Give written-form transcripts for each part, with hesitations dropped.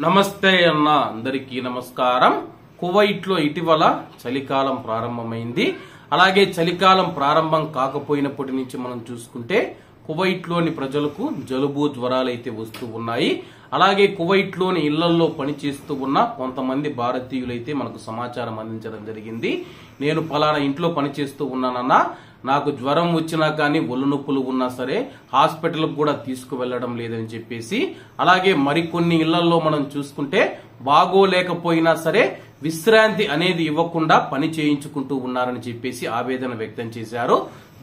నమస్తే అన్న అందరికీ నమస్కారం. కువైట్ లో ఇటీవల చలికాలం ప్రారంభమైంది. అలాగే చలికాలం ప్రారంభం కాకపోయినప్పటి నుంచి మనం చూసుకుంటే కువైట్ లోని ప్రజలకు జలుబు జ్వరాలు అయితే వస్తూ ఉన్నాయి. అలాగే కువైట్ లోని ఇళ్లలో పనిచేస్తూ ఉన్న కొంతమంది భారతీయులైతే మనకు సమాచారం అందించడం జరిగింది. నేను పలానా ఇంట్లో పనిచేస్తూ ఉన్నానన్నా, నాకు జ్వరం వచ్చినా కానీ ఒళ్ళు నొప్పులు ఉన్నా సరే హాస్పిటల్ కూడా తీసుకువెళ్లడం లేదని చెప్పేసి, అలాగే మరికొన్ని ఇళ్లలో మనం చూసుకుంటే బాగోలేకపోయినా సరే విశ్రాంతి అనేది ఇవ్వకుండా పని చేయించుకుంటూ ఉన్నారని చెప్పేసి ఆవేదన వ్యక్తం చేశారు.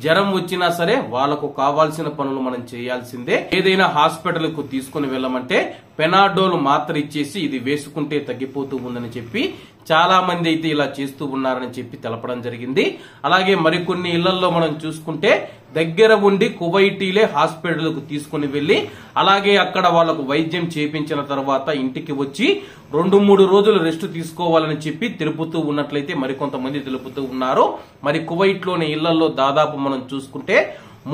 జ్వరం వచ్చినా సరే వాళ్లకు కావాల్సిన పనులు మనం చేయాల్సిందే. ఏదైనా హాస్పిటల్ కు తీసుకుని వెళ్ళమంటే పెనాడోల్ మాత్ర ఇచ్చేసి ఇది వేసుకుంటే తగ్గిపోతూ ఉందని చెప్పి చాలా మంది అయితే ఇలా చేస్తూ ఉన్నారని చెప్పి తెలపడం జరిగింది. అలాగే మరికొన్ని ఇళ్లలో మనం చూసుకుంటే దగ్గర ఉండి కువైటీలే హాస్పిటల్ కు తీసుకుని వెళ్లి అలాగే అక్కడ వాళ్లకు వైద్యం చేపించిన తర్వాత ఇంటికి వచ్చి 2-3 రోజులు రెస్ట్ తీసుకోవాలని చెప్పి తెలుపుతూ ఉన్నట్లయితే మరికొంతమంది తెలుపుతూ ఉన్నారు. మరి కువైట్ లోని ఇళ్లలో దాదాపు మనం చూసుకుంటే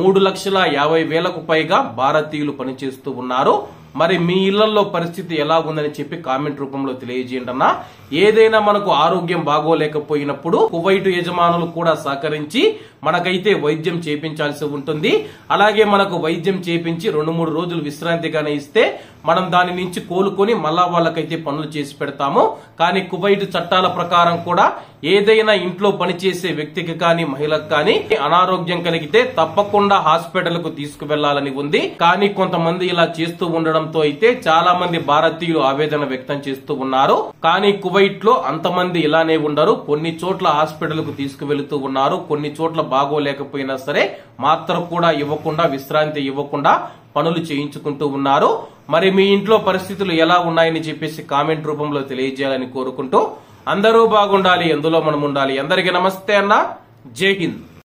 3,50,000కు పైగా భారతీయులు పనిచేస్తూ ఉన్నారు. మరి మీ ఇళ్లలో పరిస్థితి ఎలా ఉందని చెప్పి కామెంట్ రూపంలో తెలియజేయండి అన్న. ఏదైనా మనకు ఆరోగ్యం బాగోలేకపోయినప్పుడు కువైట్ యజమానులు కూడా సహకరించి మనకైతే వైద్యం చేపించాల్సి ఉంటుంది. అలాగే మనకు వైద్యం చేపించి 2-3 రోజులు విశ్రాంతిగానే ఇస్తే మనం దాని నుంచి కోలుకొని మళ్ళా వాళ్ళకైతే పనులు చేసి పెడతాము. కానీ కువైట్ చట్టాల ప్రకారం కూడా ఏదైనా ఇంట్లో పనిచేసే వ్యక్తికి కానీ మహిళకు కానీ అనారోగ్యం కలిగితే తప్పకుండా హాస్పిటల్ కు తీసుకువెళ్లాలని ఉంది. కానీ కొంతమంది ఇలా చేస్తూ ఉండడంతో అయితే చాలా మంది భారతీయులు ఆవేదన వ్యక్తం చేస్తూ ఉన్నారు. కానీ కువైట్ లో అంతమంది ఇలానే ఉండరు. కొన్ని చోట్ల హాస్పిటల్ కు తీసుకువెళుతూ ఉన్నారు. కొన్ని చోట్ల బాగోలేకపోయినా సరే మాత్రం కూడా ఇవ్వకుండా, విశ్రాంతి ఇవ్వకుండా పనులు చేయించుకుంటూ ఉన్నారు. మరి మీ ఇంట్లో పరిస్థితులు ఎలా ఉన్నాయని చెప్పేసి కామెంట్ రూపంలో తెలియజేయాలని కోరుకుంటూ అందరూ బాగుండాలి, ఎందులో మనం ఉండాలి. అందరికీ నమస్తే అన్న. జై హింద్.